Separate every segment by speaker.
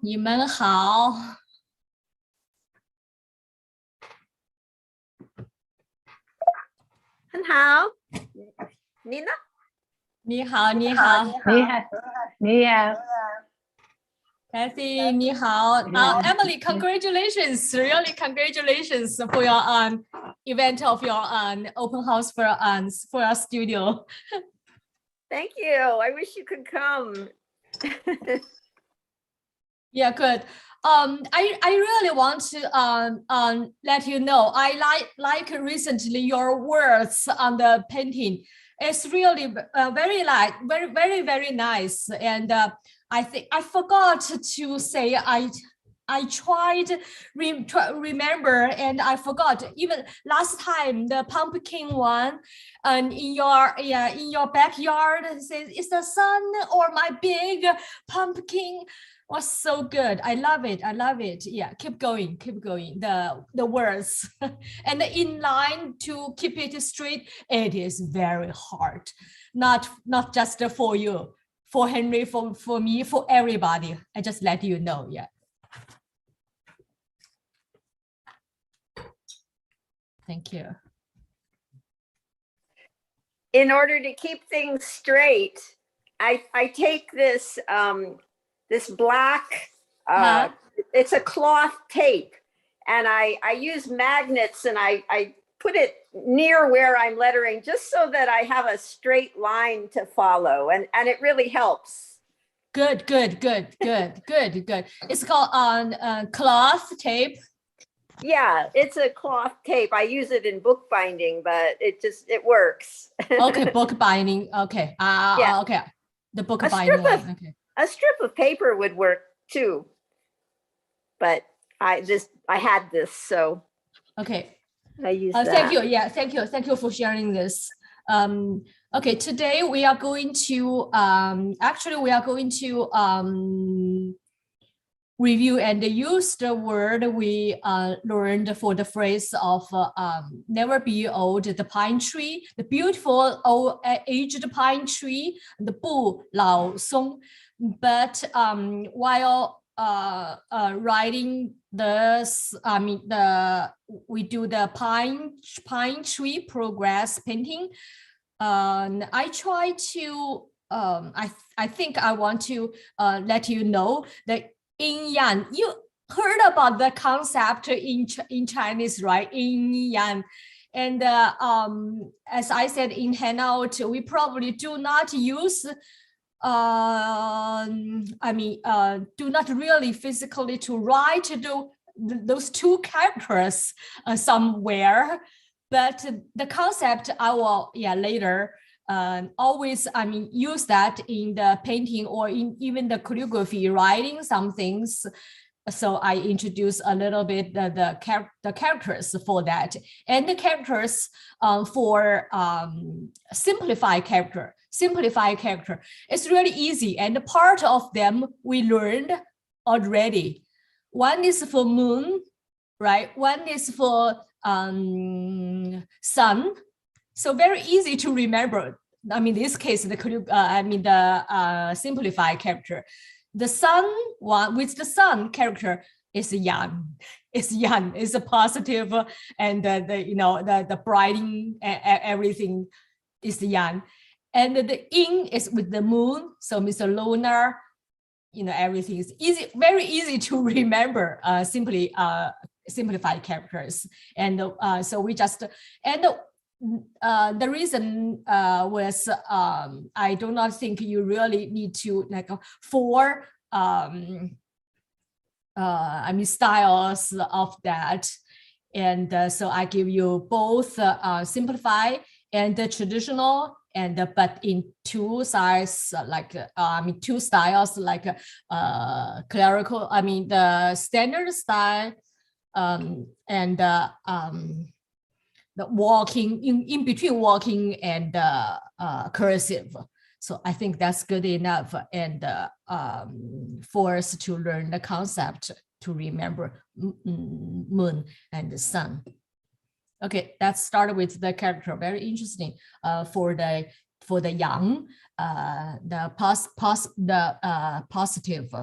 Speaker 1: 你们好。
Speaker 2: 很好，你呢？
Speaker 1: 你好，你好。
Speaker 3: 你好
Speaker 1: Kathy, 你好。Emily, congratulations, really congratulations for your event of your open house for your studio.
Speaker 2: Thank you. I wish you could come.
Speaker 1: Yeah, good. I really want to let you know I like recently your words on the painting. It's really very very nice, and I think I forgot to say I tried remember, and I forgot even last time the pumpkin one, and in your backyard says it's the sun or my big pumpkin. Was so good. I love it. I love it. Yeah, keep going. The words and the inline to keep it straight. It is very hard. Not just for you, for Henry, for me, for everybody. I just let you know. Yeah. Thank you.
Speaker 2: In order to keep things straight, I take this this black, it's a cloth tape, and I use magnets, and I put it near where I'm lettering just so that I have a straight line to follow, and it really helps.
Speaker 1: Good. It's called cloth tape.
Speaker 2: Yeah, it's a cloth tape. I use it in bookbinding, but it works.
Speaker 1: Okay, bookbinding. Okay.
Speaker 2: Yeah.
Speaker 1: Okay. The bookbinding one. Okay.
Speaker 2: A strip of paper would work too, but I had this, so
Speaker 1: okay.
Speaker 2: I use that.
Speaker 1: Thank you. Yeah, thank you for sharing this. Okay, today we are going to review and use the word we learned for the phrase of never be old, the pine tree, the beautiful old aged pine tree, the 不老松. But while writing this, we do the pine tree progress painting. I try to I think I want to let you know that yin yang. You heard about the concept in Chinese, right? Yin yang. And as I said in Hangout, we probably do not use do not really physically to write those two characters somewhere, but the concept I will later always use that in the painting or in even the calligraphy, writing some things. So I introduce a little bit the characters for that, and the characters for simplified character. It's really easy, and part of them we learned already. One is for moon, right? One is for sun. So very easy to remember. In this case, the simplified character. The sun one with the sun character is yang. It's a positive, and the brightening everything is yang. And the yin is with the moon, so Mr. Lunar, everything is easy, very easy to remember. Simplified characters, and so we just the reason was I do not think you really need to like four styles of that, and so I give you both simplified and the traditional, and but in two sides, like two styles, like clerical, the standard style, and the walking in between walking and cursive. So I think that's good enough, and for us to learn the concept to remember moon and the sun. Okay, let's start with the character. Very interesting. For the yang, the positive.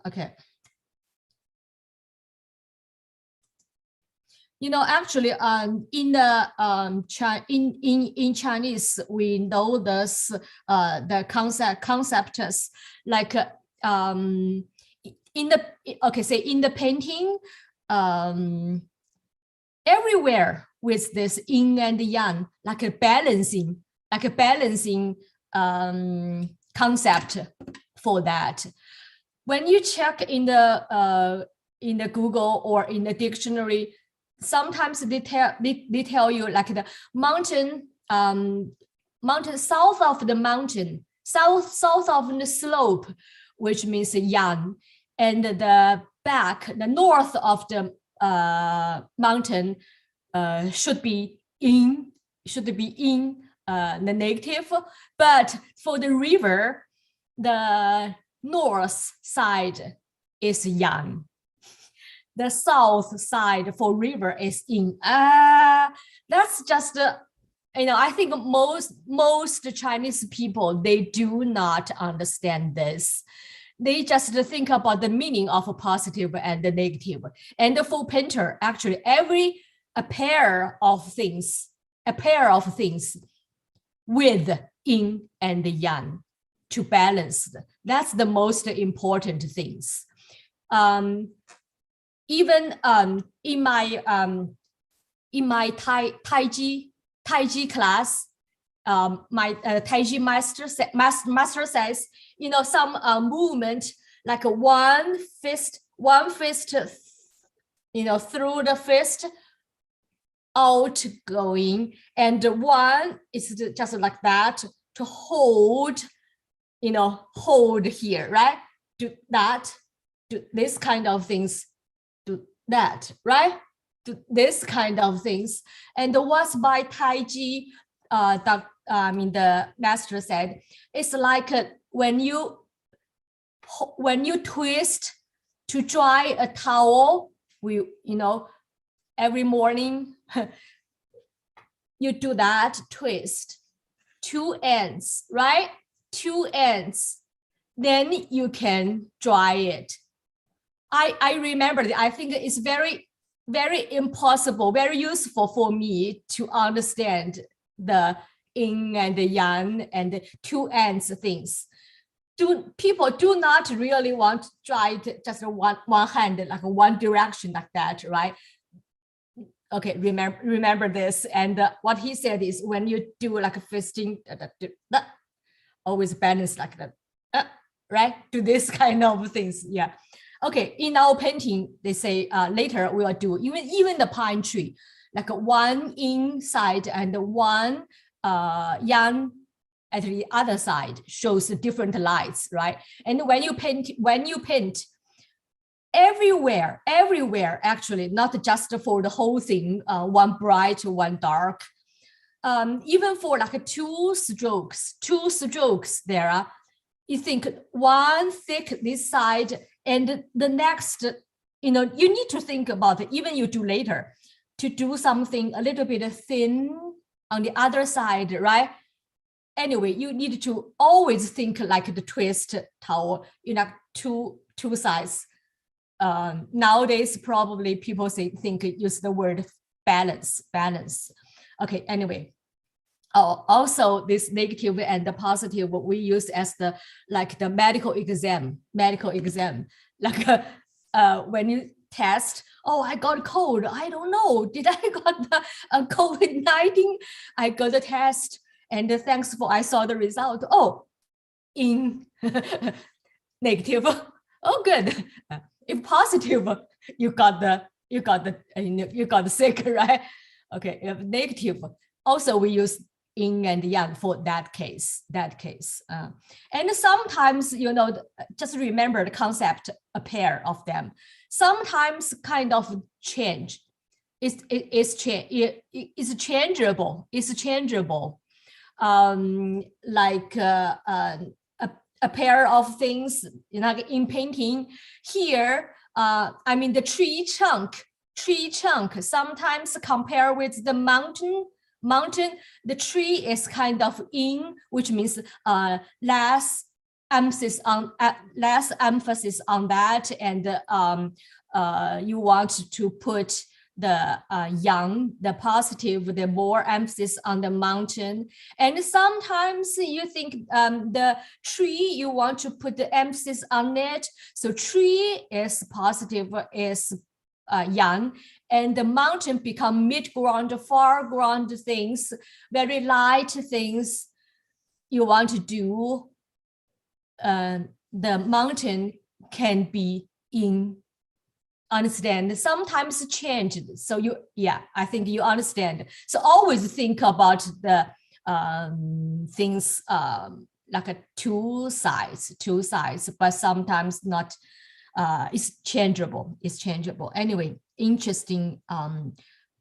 Speaker 1: Okay. Actually, in the in Chinese, we know this the concepts like in the say in the painting, everywhere with this yin and yang, like a balancing concept for that. When you check in the Google or in the dictionary, sometimes they tell you like the mountain south of the mountain, south of the slope, which means yang, and the north of the mountain should be in the negative. But for the river, the north side is yang. The south side for river is yin. That's just I think most Chinese people, they do not understand this. They just think about the meaning of a positive and the negative. And for painter, actually, a pair of things with yin and yang to balance. That's the most important things. Even in my Tai Chi class, my Tai Chi master says, some movement like one fist, through the fist, outgoing, and one is just like that to hold, hold here, right? Do that, do this kind of things, do that, right? Do this kind of things. And what's by Tai Chi, the master said, it's like when you twist to dry a towel, every morning you do that twist, two ends, right? Two ends, then you can dry it. I remember that. I think it's very, very impossible, very useful for me to understand the yin and the yang and the two ends things. People do not really want to try it just one hand, like one direction like that, right? Okay, remember this. And what he said is when you do like a fisting, always balance like that, right? Do this kind of things, yeah. Okay, in our painting, they say later we will do even the pine tree, like one inside and one yang at the other side, shows different lights, right? And when you paint everywhere, actually, not just for the whole thing, one bright, one dark, even for like two strokes there are, you think one thick this side and the next, you need to think about it, even you do later, to do something a little bit thin on the other side, right? Anyway, you need to always think like the twist towel, two sides. Nowadays, probably people use the word balance. Okay, anyway. Oh, also this negative and the positive, we use as the medical exam, like when you test, oh, I got a cold, I don't know, did I got the COVID-19? I got the test, and thanks for I saw the result. Oh, in negative. Oh, good. If positive, you got the sick, right? Okay, if negative, also we use yin and yang for that case. And sometimes, just remember the concept, a pair of them. Sometimes kind of change. It's changeable. Like a pair of things, in painting here. The tree trunk sometimes compare with the mountain, the tree is kind of yin, which means less less emphasis on that, and you want to put the yang, the positive, the more emphasis on the mountain. And sometimes you think the tree, you want to put the emphasis on it. So tree is positive, is yang, and the mountain become mid-ground, foreground things, very light things you want to do. The mountain can be in understand, sometimes changed. So you, yeah, I think you understand. So always think about the things like a two sides, but sometimes not, it's changeable. Anyway, interesting.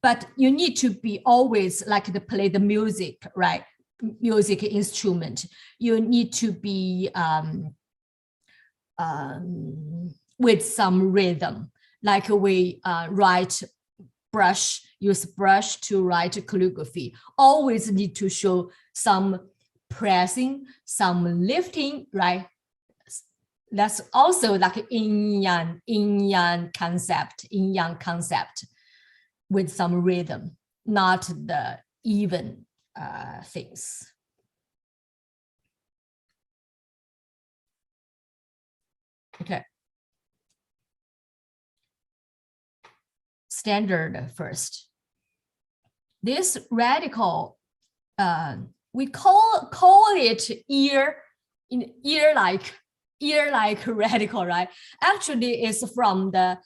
Speaker 1: But you need to be always like to play the music, right? Music instrument. You need to be with some rhythm. Like we use brush to write calligraphy. Always need to show some pressing, some lifting, right? That's also like yin yang concept with some rhythm, not the even things. Okay. Standard first. This radical, we call it ear-like radical, right? Actually, it's from the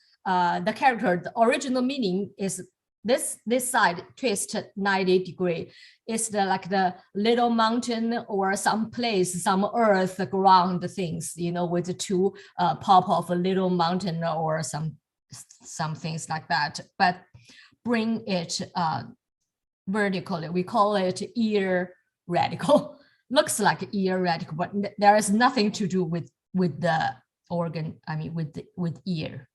Speaker 1: character. The original meaning is this side twist 90 degree. It's like the little mountain or some place, some earth, ground things, you know, with the two pop of a little mountain or some things like that, but bring it vertically. We call it ear radical. Looks like ear radical, but there is nothing to do with the organ. I mean, with ear.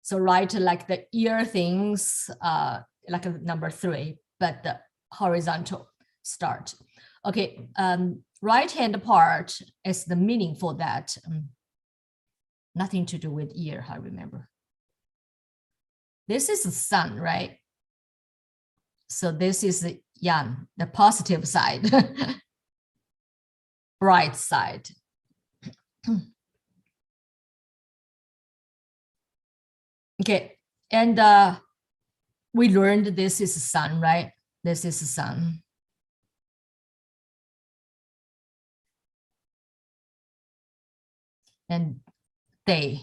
Speaker 1: So write like the ear things, like a number 3, but the horizontal start. Okay, right hand part is the meaning for that. Nothing to do with ear, I remember. This is the sun, right? So this is the yang, the positive side, bright side. Okay, and we learned this is the sun, right? This is the sun. And day.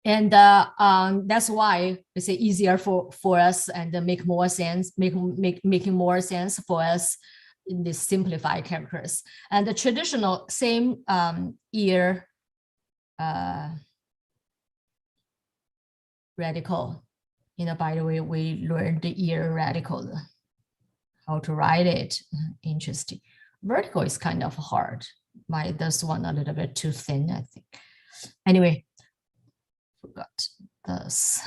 Speaker 1: And that's why it's easier for us and make more sense, making more sense for us in these simplified characters. And the traditional same ear radical. You know, by the way, we learned the ear radical, how to write it. Interesting. Vertical is kind of hard. This one a little bit too thin, I think. Anyway, forgot this.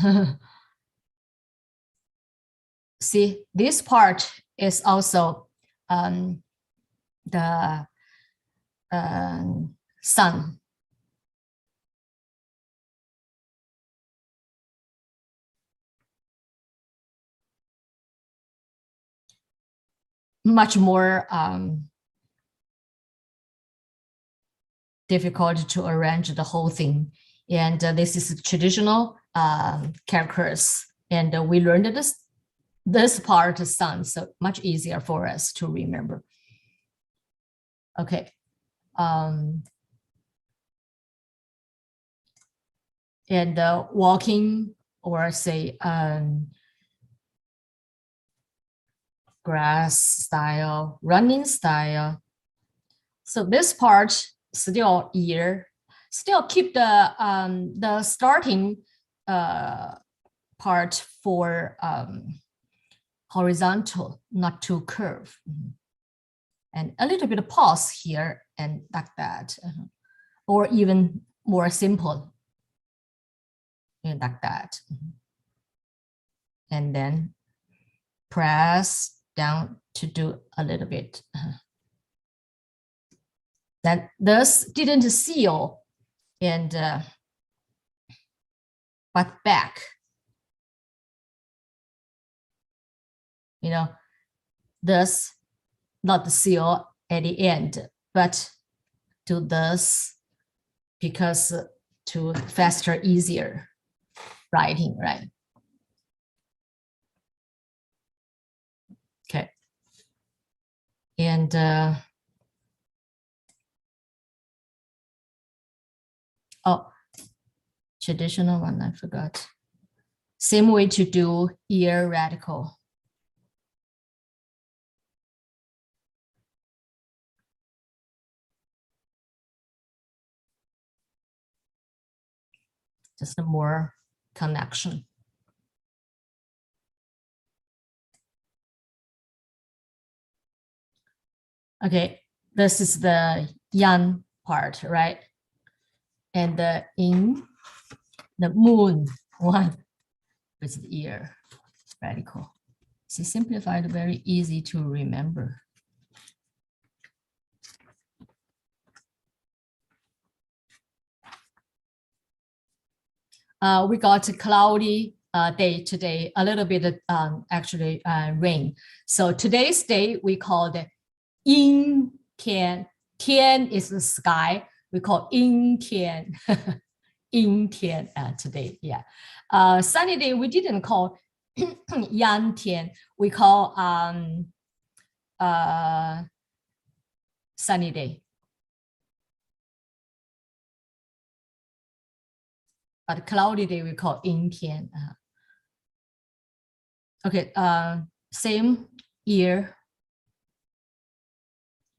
Speaker 1: See, this part is also the sun. Much more difficult to arrange the whole thing. And this is traditional characters. And we learned this part of sun, so much easier for us to remember. Okay. And walking, or say grass style, running style. So this part still ear, still keep the starting part for horizontal, not too curve. And a little bit of pause here and like that, or even more simple, like that. And then press down to do a little bit. That thus didn't seal and but back. You know, thus not the seal at the end, but do this because to faster, easier writing, right? Okay. And oh, traditional one, I forgot. Same way to do ear radical. Just a more connection. Okay, this is the yan part, right? And the in the moon one with the ear radical. See, simplified, very easy to remember. We got a cloudy day today, a little bit actually rain. So today's day we called 阴天. Tian is the sky. We call 阴天. 阴天 today, yeah. Sunny day we didn't call 阳天. We call sunny day. But cloudy day we call 阴天. Okay, same ear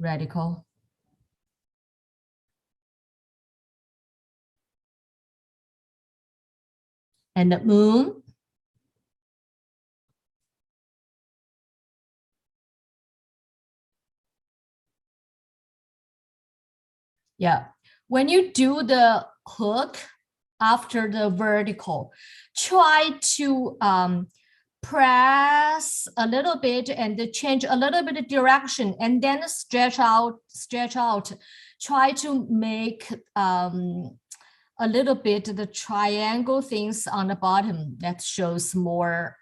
Speaker 1: radical. And the moon. Yeah, when you do the hook after the vertical, try to press a little bit and change a little bit of direction and then stretch out. Try to make a little bit the triangle things on the bottom that shows more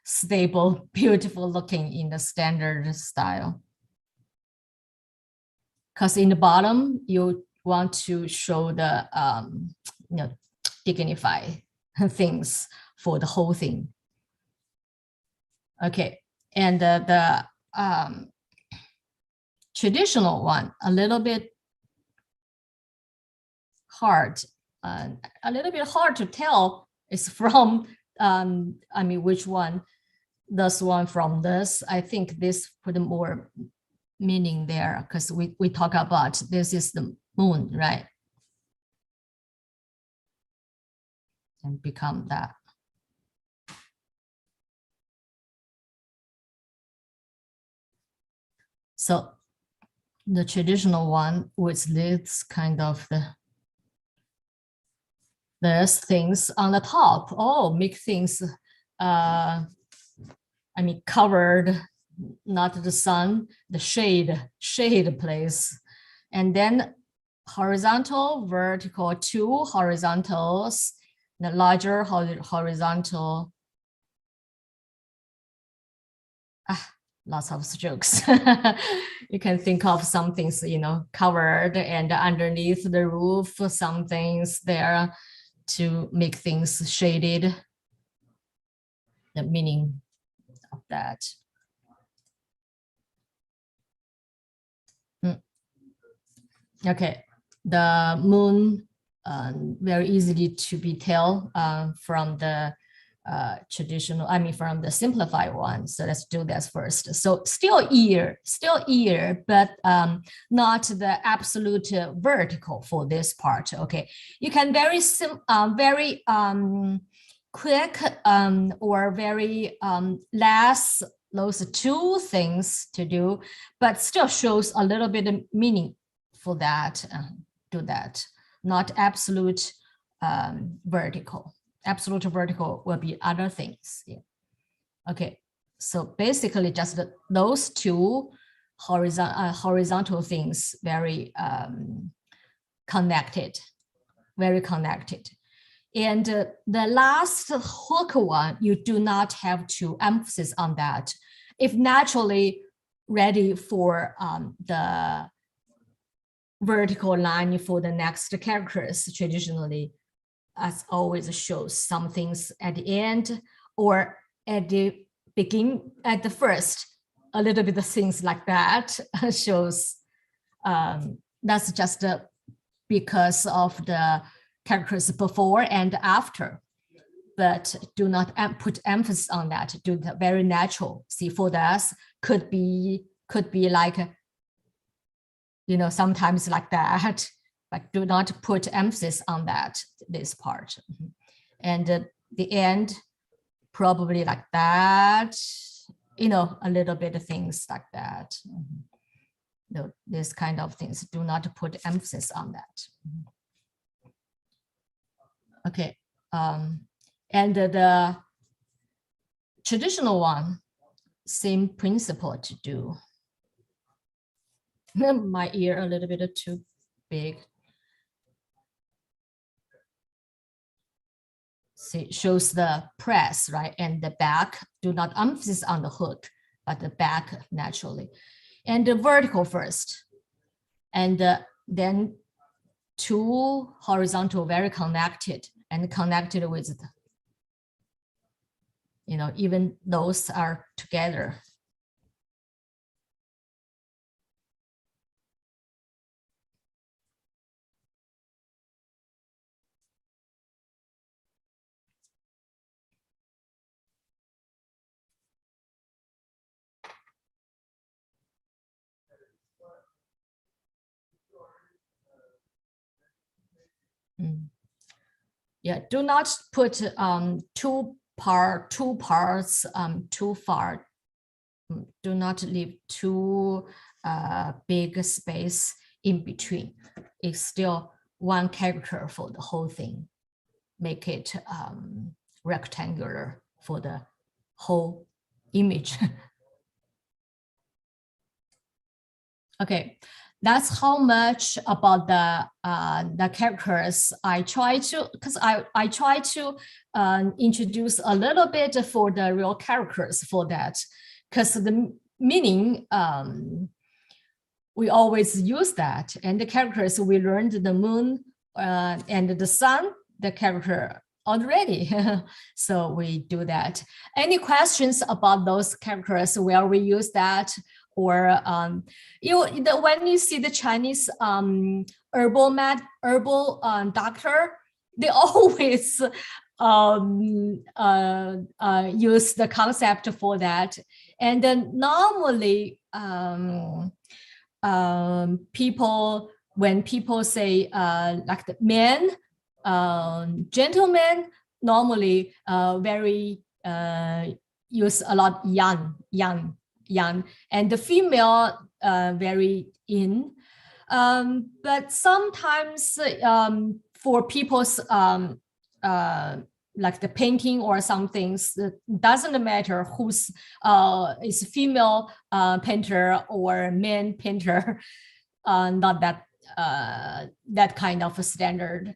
Speaker 1: stable, beautiful looking in the standard style. Because in the bottom, you want to show the dignify things for the whole thing. Okay, and the traditional one, a little bit hard, to tell is from, I mean, which one, this one from this. I think this put more meaning there because we talk about this is the moon, right? And become that. So the traditional one with this kind of there's things on the top. Oh, make things, I mean, covered, not the sun, the shade place. And then horizontal, vertical, two horizontals, the larger horizontal. Lots of strokes. You can think of some things, covered, and underneath the roof, some things there to make things shaded. The meaning of that. Okay, the moon, very easily to be tell from the traditional, I mean, from the simplified one. So let's do this first. So still ear, but not the absolute vertical for this part. Okay, you can very quick or very less those two things to do, but still shows a little bit of meaning for that. Do that, not absolute vertical. Absolute vertical will be other things. Yeah. Okay. So basically just those two horizontal things, very connected, very connected. And the last hook one, you do not have to emphasize on that. If naturally ready for the vertical line for the next characters, traditionally, as always, shows some things at the end or at the begin, at the first, a little bit of things like that shows. That's just because of the characters before and after, but do not put emphasis on that. Do the very natural. See, for us could be like, you know, sometimes like that, but do not put emphasis on that, this part. And the end, probably like that, you know, a little bit of things like that. No, this kind of things, do not put emphasis on that. Okay, and the traditional one, same principle to do. My ear a little bit too big. See, shows the press, right? And the back, do not emphasis on the hook, but the back naturally. And the vertical first. And then two horizontal, very connected and connected with, you know, even those are together. Yeah, do not put two parts too far. Do not leave too big space in between. It's still one character for the whole thing. Make it rectangular for the whole image. Okay, that's how much about the characters I try to, because I try to introduce a little bit for the real characters for that, because the meaning we always use that, and the characters we learned the moon and the sun, the character already. So we do that. Any questions about those characters where we use that? Or when you see the Chinese herbal doctor, they always use the concept for that. And then normally people, when people say like the men, gentlemen, normally very use a lot yang, and the female very yin. But sometimes for people's like the painting or some things, it doesn't matter who's is female painter or man painter, not that that kind of a standard.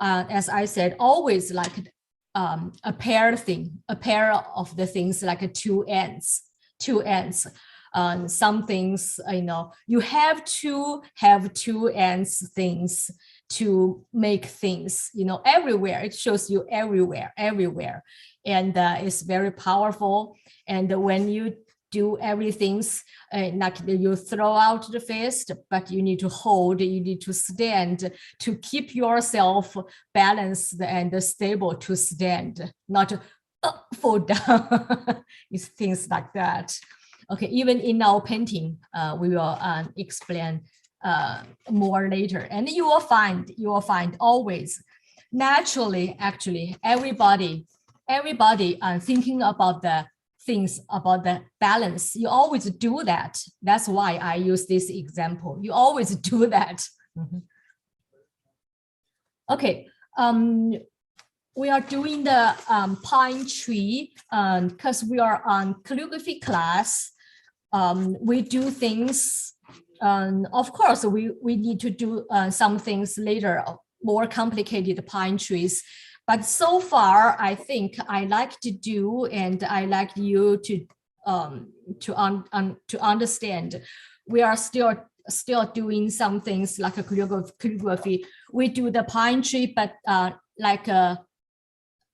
Speaker 1: As I said, always like a pair thing, a pair of the things, like two ends. Some things, you know, you have to have two ends things to make things, you know, everywhere. It shows you everywhere. And it's very powerful. And when you do everything, like you throw out the fist, but you need to hold, you need to stand to keep yourself balanced and stable to stand, not fall down. It's things like that. Okay, even in our painting, we will explain more later, and you will find always naturally, actually, everybody thinking about the things about the balance. You always do that. That's why I use this example. You always do that. Okay. we are doing the pine tree because we are on calligraphy class. We do things, of course, we need to do some things later, more complicated pine trees. But so far, I think I like to do, and I like you to understand. We are still doing some things like a calligraphy. We do the pine tree, but like a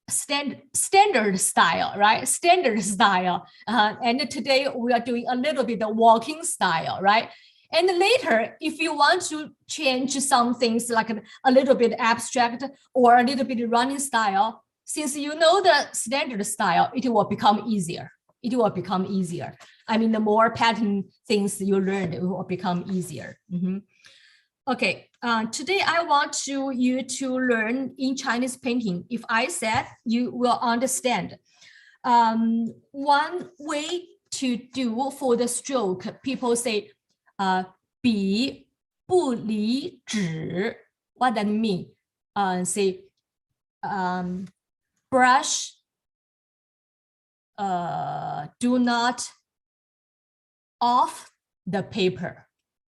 Speaker 1: standard style, right? Standard style. And today we are doing a little bit of walking style, right? And later, if you want to change some things like a little bit abstract or a little bit running style, since you know the standard style, it will become easier. It will become easier. I mean, the more pattern things you learn, it will become easier. Okay, today I want you to learn in Chinese painting. If I said, you will understand. One way to do for the stroke, people say, 笔不离纸. What that mean? Say, brush, do not off the paper.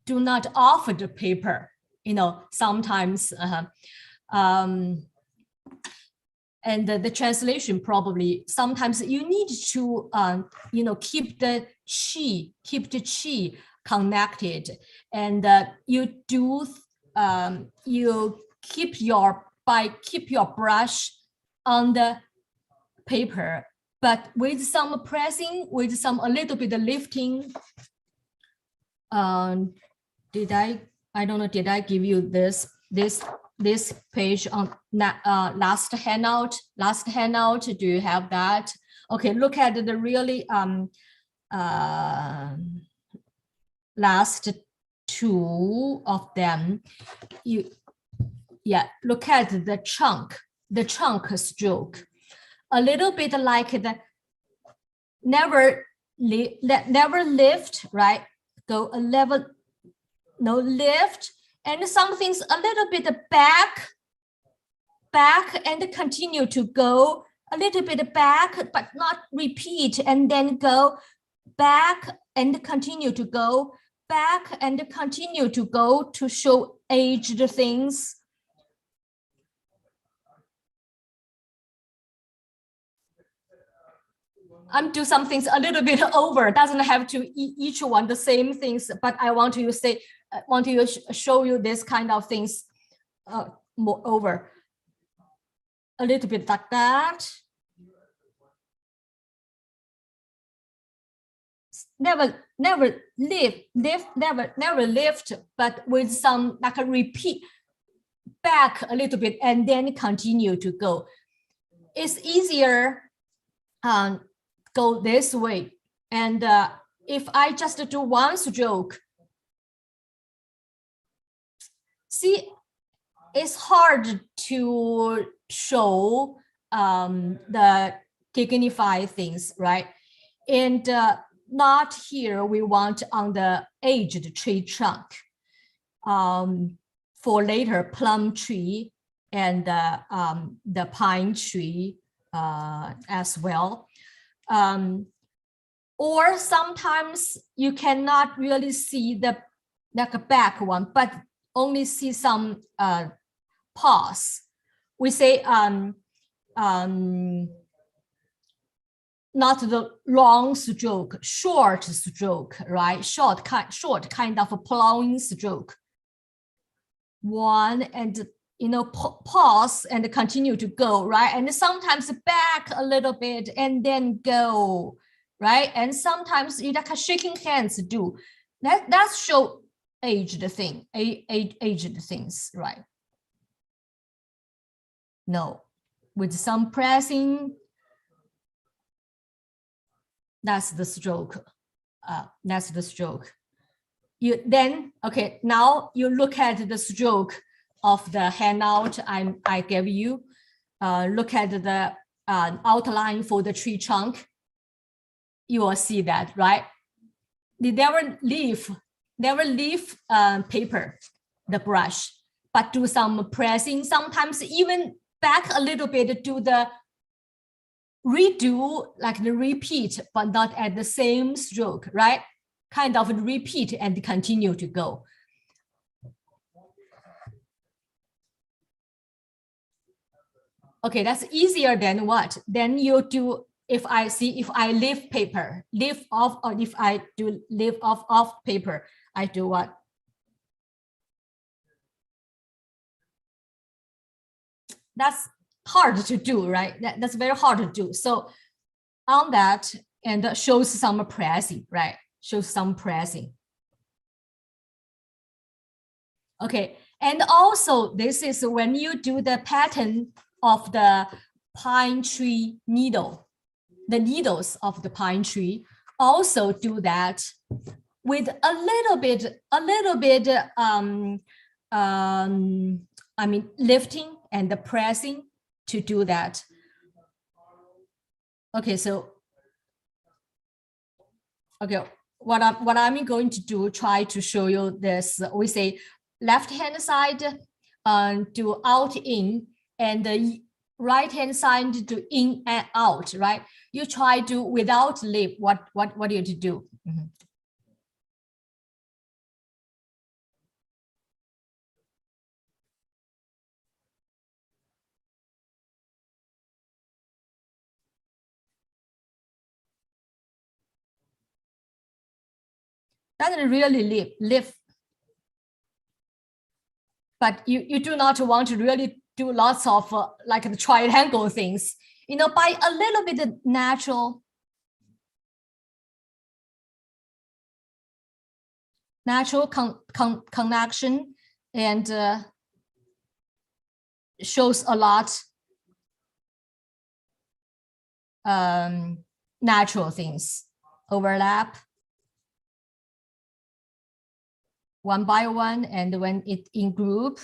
Speaker 1: Do not off the paper. You know, sometimes, and the translation probably sometimes you need to, you know, keep the qi connected, and you do, you keep your brush on the paper, but with some pressing, with some a little bit of lifting. I don't know, did I give you this page on last handout? Do you have that? Okay, look at the really last two of them. Look at the trunk stroke. A little bit like the never lift, right? Go a level, no lift, and something's a little bit back, and continue to go a little bit back, but not repeat, and then go back and continue to go back and continue to go to show aged things. I'm do some things a little bit over. Doesn't have to each one the same things, but I want to say, show you this kind of things more over. A little bit like that. Never lift, but with some like a repeat back a little bit and then continue to go. It's easier go this way. And if I just do one stroke, see, it's hard to show the dignified things, right? And not here, we want on the aged tree trunk. For later, plum tree and the pine tree as well. Or sometimes you cannot really see the like a back one, but only see some pause. We say not the long stroke, short stroke, right? Short kind of a plowing stroke. One, and you know, pause and continue to go, right? And sometimes back a little bit and then go, right? And sometimes you like shaking hands do. That's show aged things, right? No, with some pressing, that's the stroke. That's the stroke. You then, okay, now you look at the stroke of the handout I gave you. Look at the outline for the tree trunk. You will see that, right? They never leave paper, the brush, but do some pressing. Sometimes even back a little bit, do the redo, like the repeat, but not at the same stroke, right? Kind of repeat and continue to go. Okay, that's easier than what? Then you do, if I leave paper, leave off, or if I do leave off paper, I do what? That's hard to do, right? That's very hard to do. So on that, and shows some pressing, right? Shows some pressing. Okay, and also this is when you do the pattern of the pine tree needle, the needles of the pine tree, also do that with a little bit, I mean, lifting and the pressing to do that. Okay, so, okay, what I'm going to do, try to show you this. We say left hand side, do out in, and the right hand side do in and out, right? You try to without lip. What do you do? Mm-hmm. Doesn't really live, but you do not want to really do lots of like the triangle things, you know, by a little bit natural connection, and shows a lot natural things, overlap one by one, and when it in group,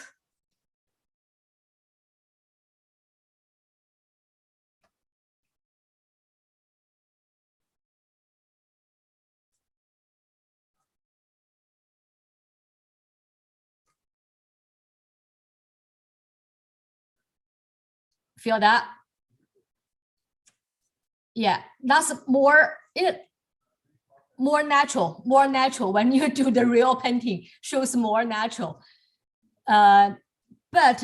Speaker 1: feel that? Yeah, that's more natural when you do the real painting, shows more natural. But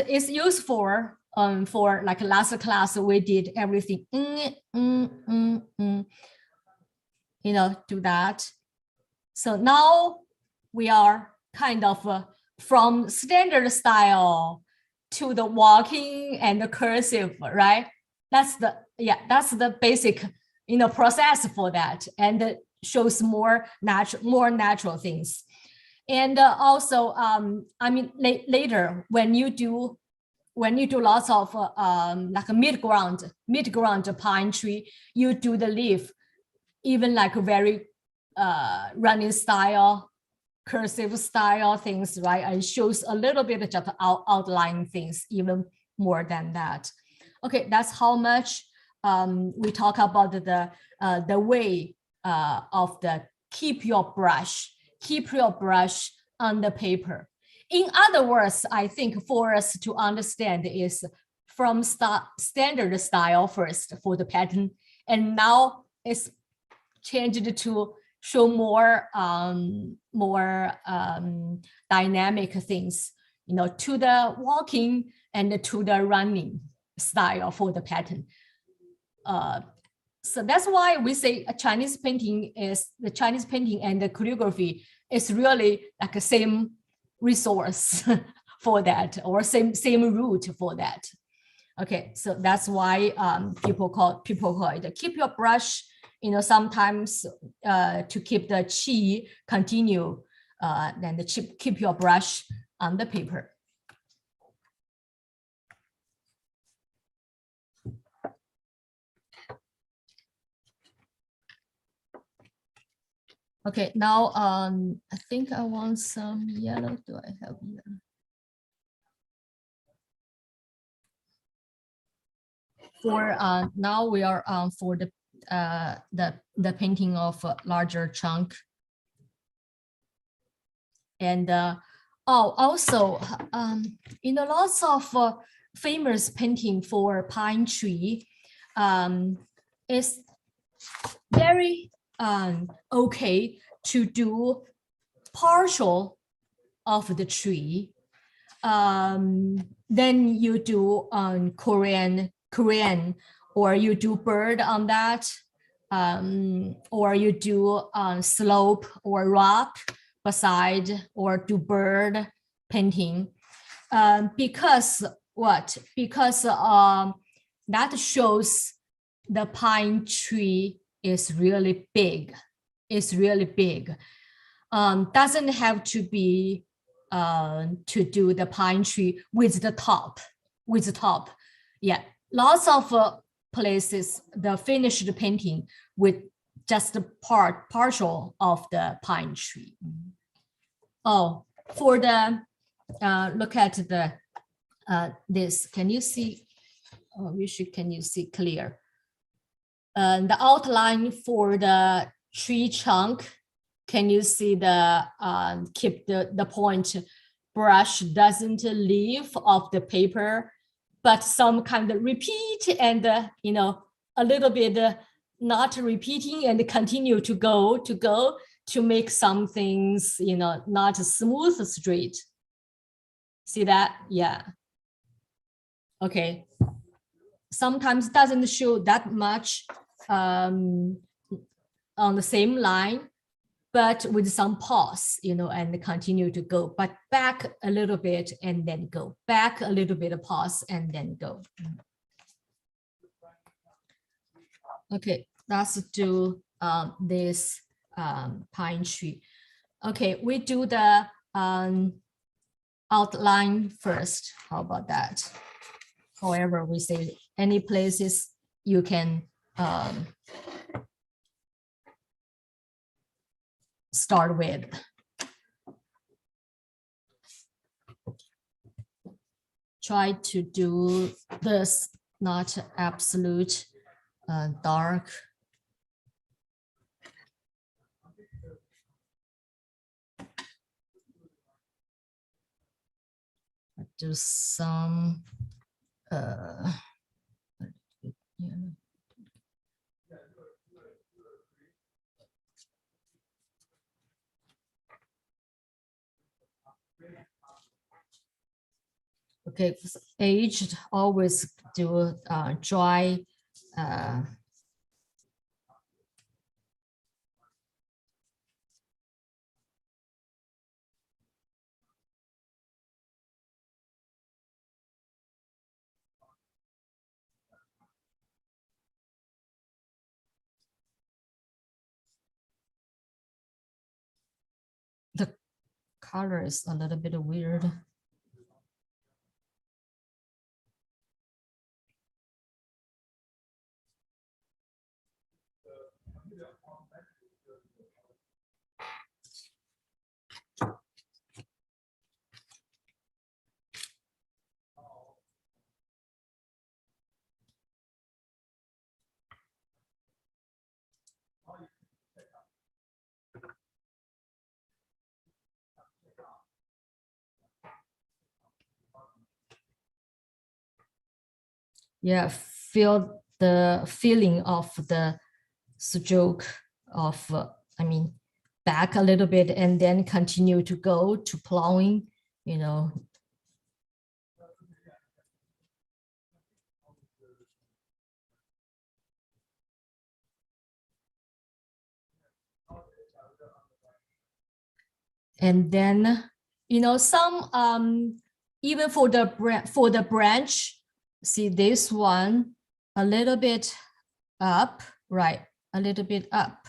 Speaker 1: it's useful for like last class we did everything, you know, do that. So now we are kind of from standard style to the walking and the cursive, right? That's the basic, you know, process for that, and it shows more natural things. And also, I mean, later when you do lots of like a mid-ground pine tree, you do the leaf, even like a very running style, cursive style things, right? And shows a little bit of just outline things, even more than that. Okay, that's how much we talk about the way of the keep your brush on the paper. In other words, I think for us to understand is from standard style first for the pattern, and now it's changed to show more dynamic things, you know, to the walking and to the running style for the pattern. So that's why we say a Chinese painting and the calligraphy is really like the same resource for that, or same root for that. Okay, so that's why people call it keep your brush, you know, sometimes to keep the qi continue, then keep your brush on the paper. Okay, now I think I want some yellow. Do I have here? For now we are for the painting of a larger chunk. And also, you know, lots of famous painting for pine tree. It's very okay to do partial of the tree. Then you do Korean, or you do bird on that, or you do slope or rock beside, or do bird painting. Because what? Because that shows the pine tree is really big. It's really big. Doesn't have to be to do the pine tree with the top. Yeah, lots of places the finished painting with just the partial of the pine tree. Oh, for the look at the this. Can you see? Oh, can you see clear? The outline for the tree trunk. Can you see the keep the point brush doesn't leave off the paper, but some kind of repeat and you know, a little bit not repeating and continue to go to make some things, you know, not smooth straight. See that? Yeah. Okay. Sometimes doesn't show that much on the same line, but with some pause, you know, and continue to go, but back a little bit and then go, back a little bit of pause and then go. Okay, let's do this pine tree. Okay, we do the outline first. How about that? However, we say any places you can start with. Try to do this, not absolute dark. Do some okay, aged, always do dry the color is a little bit weird. Yeah, feel the feeling of the stroke of, I mean, back a little bit and then continue to go to plowing, you know. And then, you know, some even for the branch, see this one a little bit up, right? A little bit up.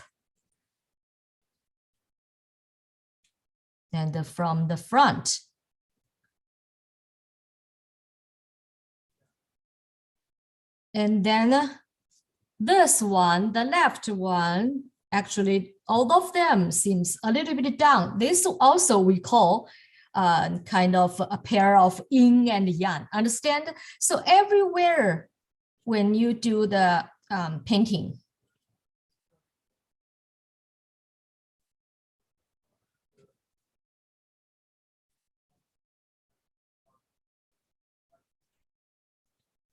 Speaker 1: And from the front. And then this one, the left one, actually all of them seems a little bit down. This also we call kind of a pair of yin and yang, understand? So everywhere when you do the painting,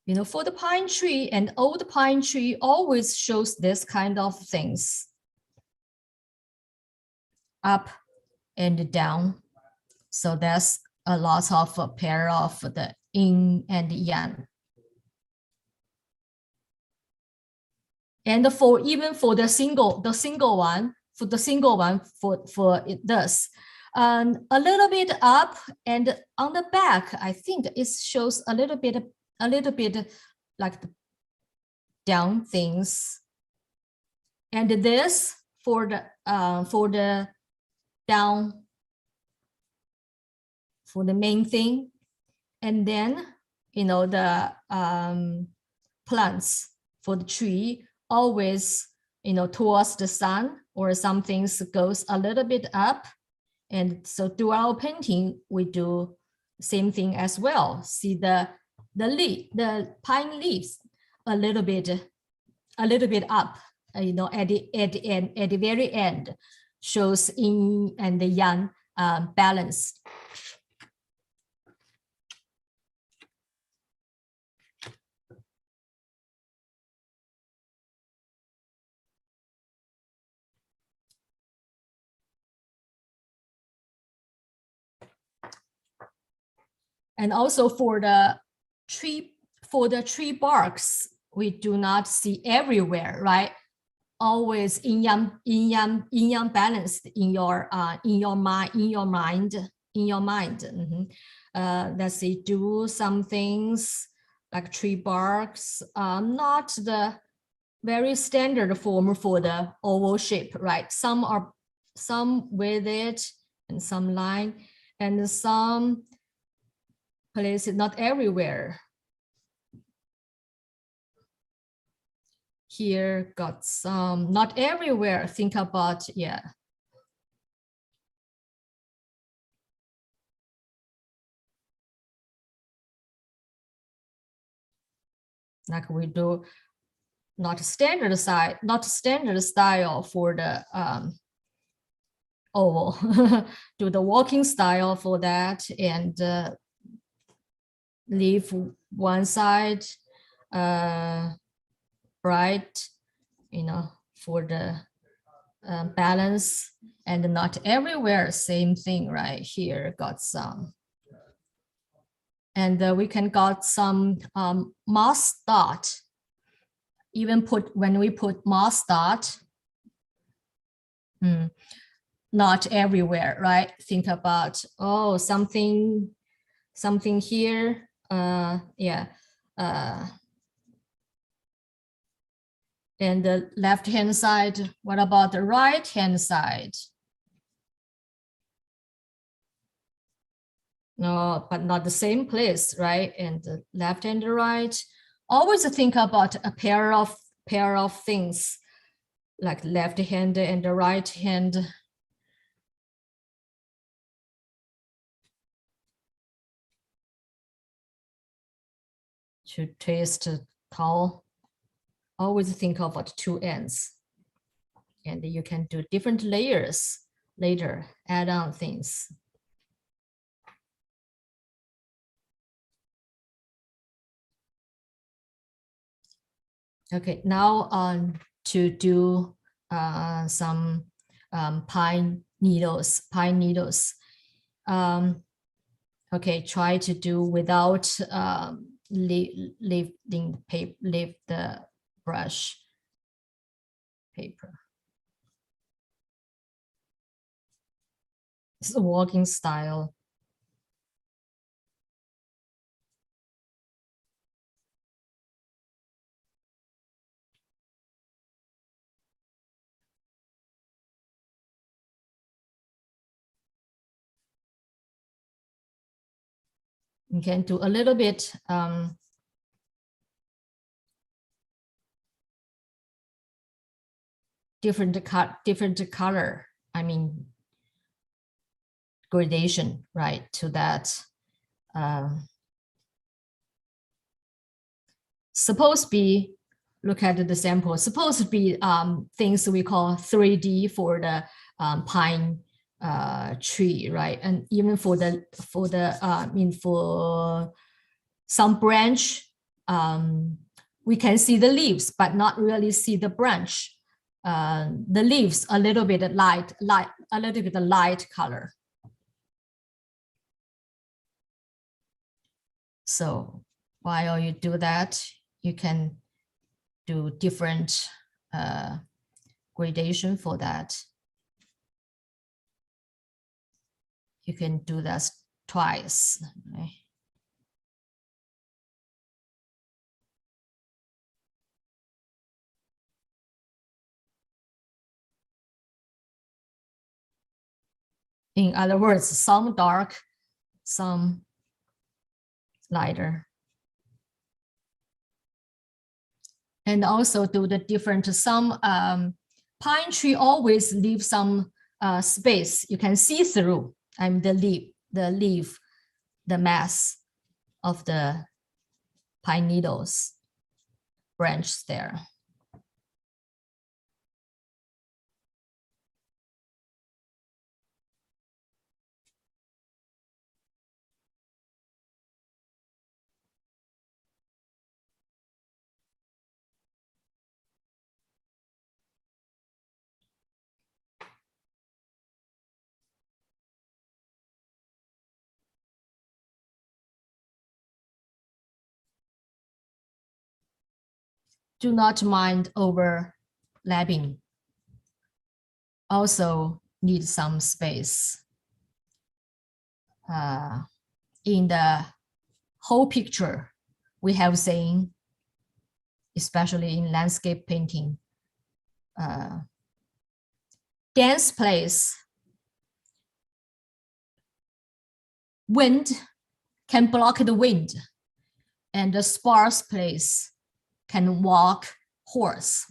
Speaker 1: You know, for the pine tree and old pine tree always shows this kind of things. Up and down. So there's a lot of a pair of the yin and yang. And for even for the single one, for it does. A little bit up and on the back, I think it shows a little bit like the down things. And this for the down, for the main thing. And then, you know, the plants for the tree always, you know, towards the sun, or some things goes a little bit up. And so through our painting, we do same thing as well. See the pine leaves a little bit up, you know, at the very end, shows yin and the yang balance. And also for the tree barks, we do not see everywhere, right? Always yin yang balanced in your mind. Let's see, do some things like tree barks, not the very standard form for the oval shape, right? Some with it and some line, and some places, not everywhere. Here got some, not everywhere. Think about, yeah. Like we do not standard style for the oval. Do the walking style for that, and leave one side bright, you know, for the balance, and not everywhere same thing. Right here got some, and we can got some moss dot. Even when we put moss dot, not everywhere, right? Think about, oh, something here, yeah. And the left hand side, what about the right hand side? No, but not the same place, right? And the left and the right. Always think about a pair of things, like left hand and the right hand. To twist tall. Always think about two ends, and you can do different layers later, add on things. Okay, now on to do some pine needles. Okay, try to do without lifting the brush paper. It's a walking style. You can do a little bit different color. I mean, gradation, right? To that. Supposed to be, look at the sample. Supposed to be things we call 3D for the pine tree, right? And even for some branch, we can see the leaves, but not really see the branch. The leaves a little bit light color. So while you do that, you can do different gradation for that. You can do that twice. Okay? In other words, some dark, some lighter. And also do the different, some pine tree always leave some space. You can see through, the leaf, the mass of the pine needles branch there. Do not mind overlapping. Also need some space in the whole picture. We have seen, especially in landscape painting, dense place, wind can block the wind, and the sparse place can walk horse.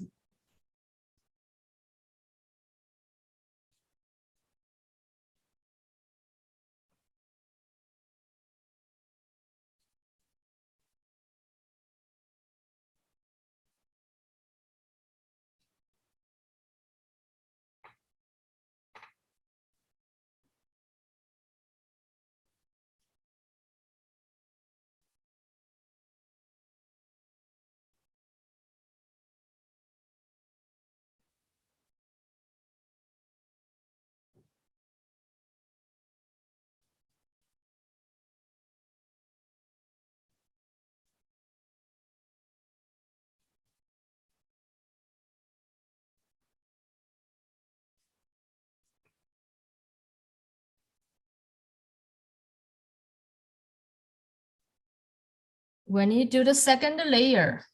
Speaker 1: When you do the second layer,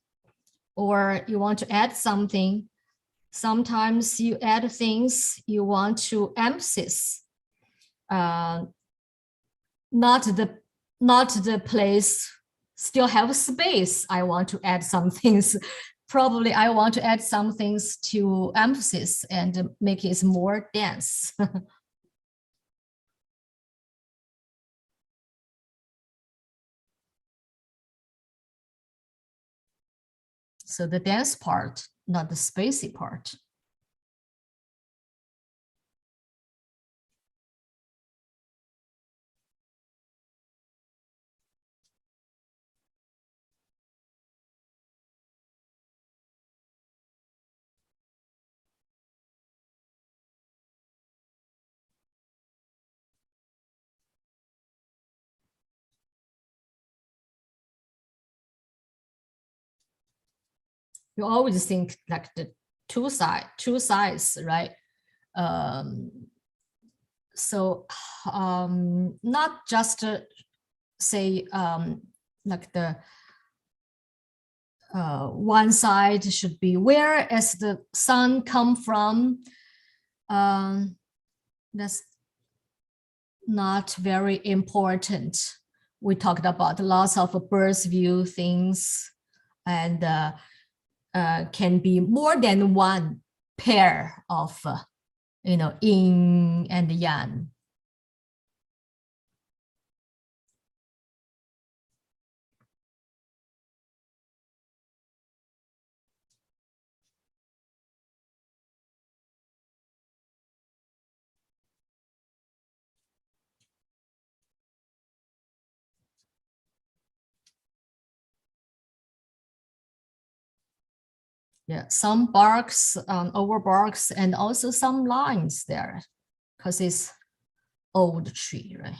Speaker 1: or you want to add something, sometimes you add things you want to emphasize, not the place still have space. I want to add some things. Probably I want to add some things to emphasis and make it more dense. So the dense part, not the spacey part. You always think like the two sides, right? So not just say like the one side should be where as the sun come from. That's not very important. We talked about lots of birds view things, and can be more than one pair of yin and yang. Yeah, some barks, over barks, and also some lines there, because it's old tree, right?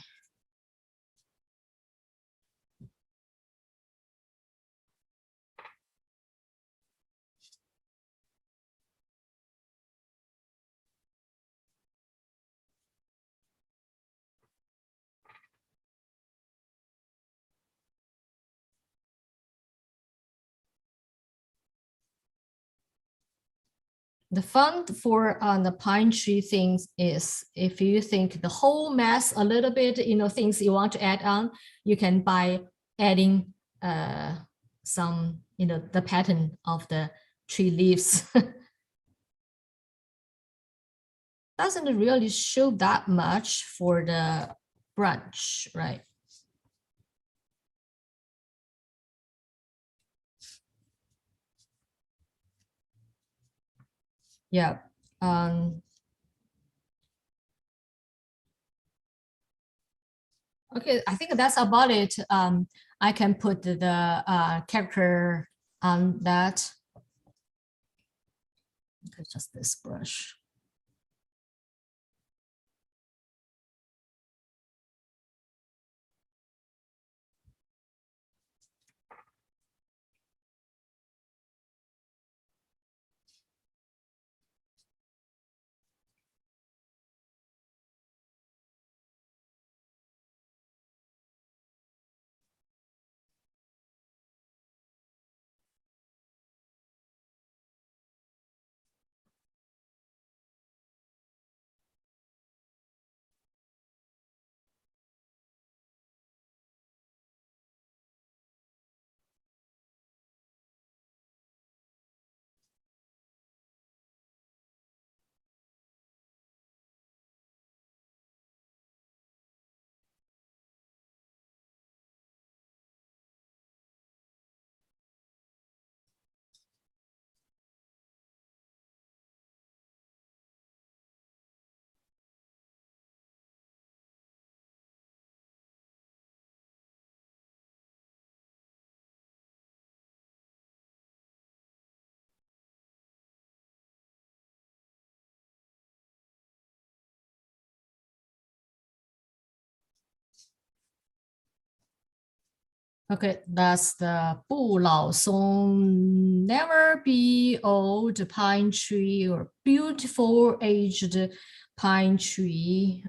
Speaker 1: The fun for the pine tree things is if you think the whole mess a little bit, things you want to add on, you can by adding some, the pattern of the tree leaves. Doesn't really show that much for the branch, right? Yeah. Okay, I think that's about it. I can put the character on that. Okay, just this brush. Okay, that's the 不老松, never be old pine tree or beautiful aged pine tree.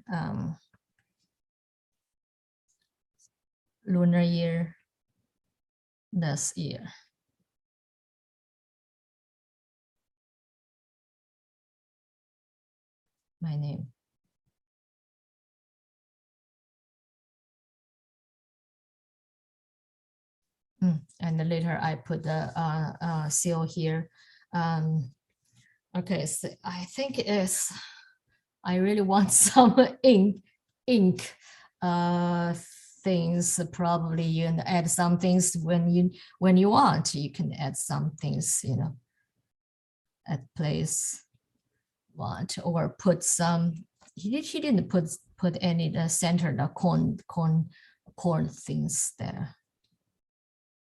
Speaker 1: Lunar year this year. My name. And later I put the seal here. Okay, so I think it's, I really want some ink things. Probably you can add some things when you want. You can add some things, at place want, or put some. He didn't put any the center the corn things there.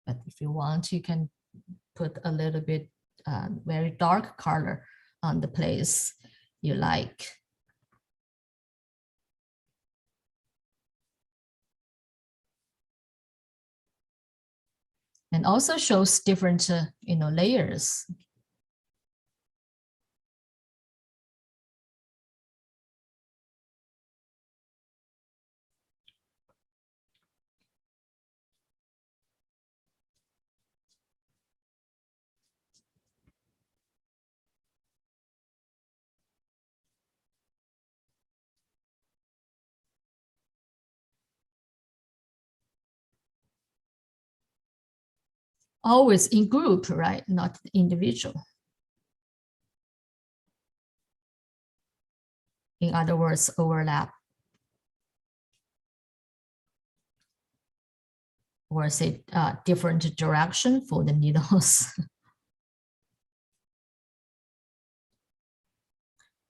Speaker 1: But if you want, you can put a little bit very dark color on the place you like. And also shows different, layers. Always in group, right? Not individual. In other words, overlap. Or say different direction for the needles.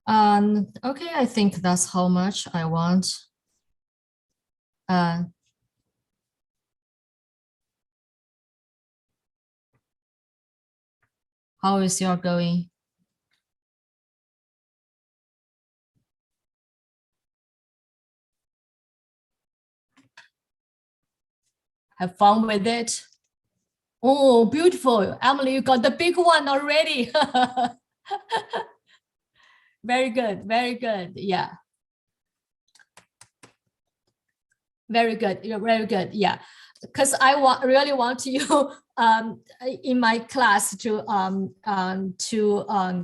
Speaker 1: Okay, I think that's how much I want. How is your going? Have fun with it. Oh, beautiful. Emily, you got the big one already. Very good. Very good. Yeah. Very good. You're very good. Yeah. Because I really want you in my class to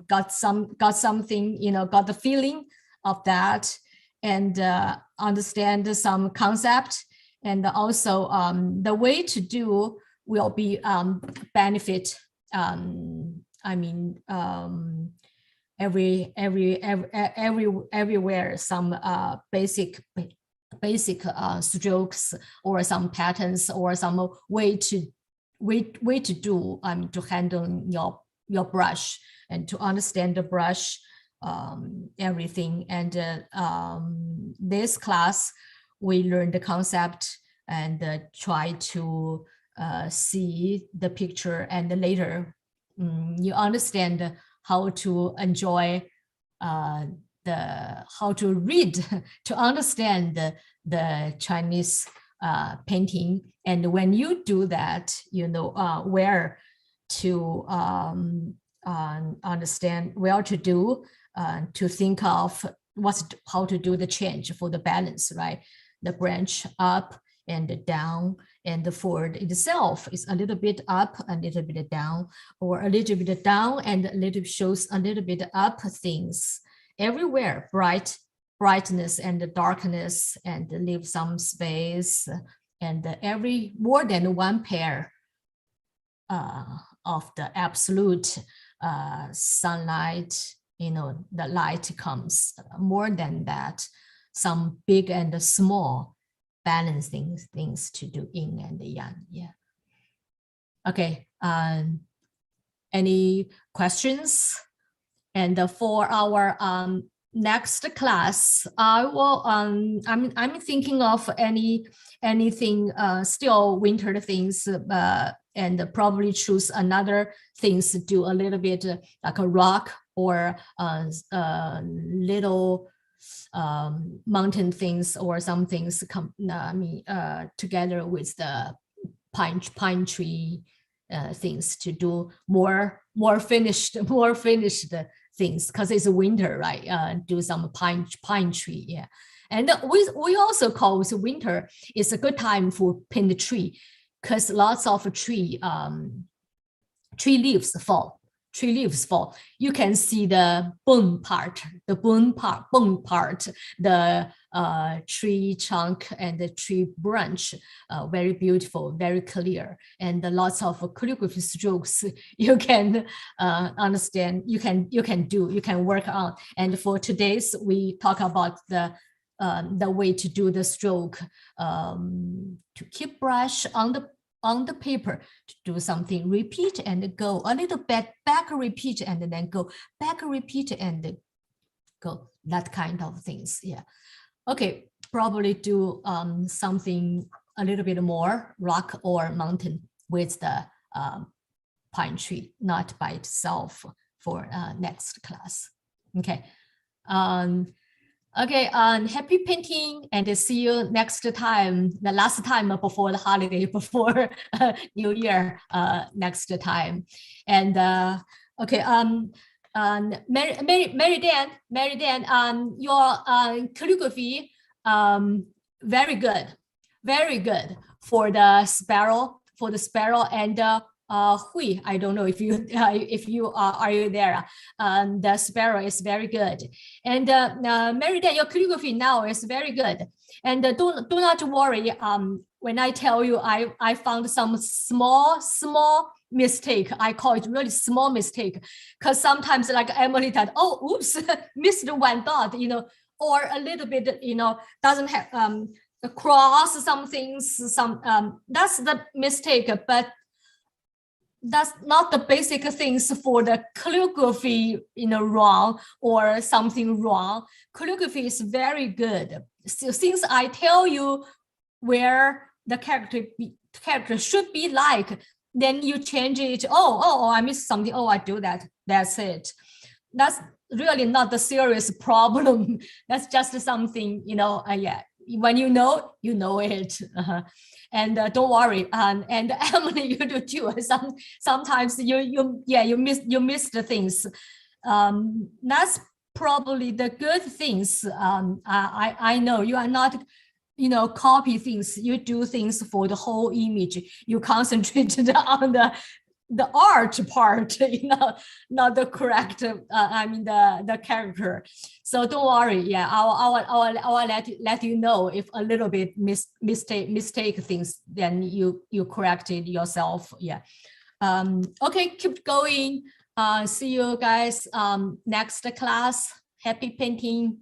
Speaker 1: got something, you know, got the feeling of that and understand some concept, and also the way to do will be benefit. I mean, everywhere some basic strokes or some patterns or some way to do to handle your brush and to understand the brush, everything. And this class we learn the concept and try to see the picture, and later you understand how to enjoy how to read to understand the Chinese painting. And when you do that, you know where to understand, where to do, to think of how to do the change for the balance, right? The branch up and down, and the forward itself is a little bit up, a little bit down, or a little bit down and a little shows a little bit up things. Everywhere, brightness and darkness, and leave some space, and every more than one pair of the absolute sunlight, you know, the light comes. More than that, some big and small balancing things to do yin and yang. Yeah. Okay. Any questions? And for our next class, I will. I'm thinking of anything still winter things, and probably choose another things to do a little bit like a rock or little mountain things or some things come together with the pine tree things to do more finished things, because it's winter, right? Do some pine tree, yeah. And we also call it winter. It's a good time for paint the tree, because lots of tree leaves fall. You can see the bone part, the tree trunk and the tree branch, very beautiful, very clear, and lots of calligraphy strokes you can understand, you can work on. And for today's, we talk about the way to do the stroke, to keep brush on the paper, to do something, repeat and go a little bit back, repeat and then go back, repeat and go, that kind of things. Yeah. Okay, probably do something a little bit more rock or mountain with the pine tree, not by itself, for next class. Okay. Okay, happy painting, and see you next time, the last time before the holiday, before New Year, next time. And okay, Mary Dan, your calligraphy, very good for the sparrow, and Hui, I don't know if you are you there? The sparrow is very good, and Mary Dan, your calligraphy now is very good, and do not worry. When I tell you, I found some small mistake. I call it really small mistake, because sometimes, like Emily said, oh, oops, missed one dot, you know, or a little bit, you know, doesn't have cross some things. That's the mistake, but that's not the basic things for the calligraphy, you know, wrong or something wrong. Calligraphy is very good. So since I tell you where the character should be like, then you change it. Oh, I missed something. Oh, I do that. That's it. That's really not the serious problem. That's just something, yeah. When you know it. And don't worry. And Emily, you do too. Sometimes you miss the things. That's probably the good things. I know you are not, copy things. You do things for the whole image. You concentrate on the art part, not the correct. I mean the character. So don't worry. Yeah, I will let you know if a little bit mistake things. Then you correct it yourself. Yeah. Okay, keep going. See you guys next class. Happy painting.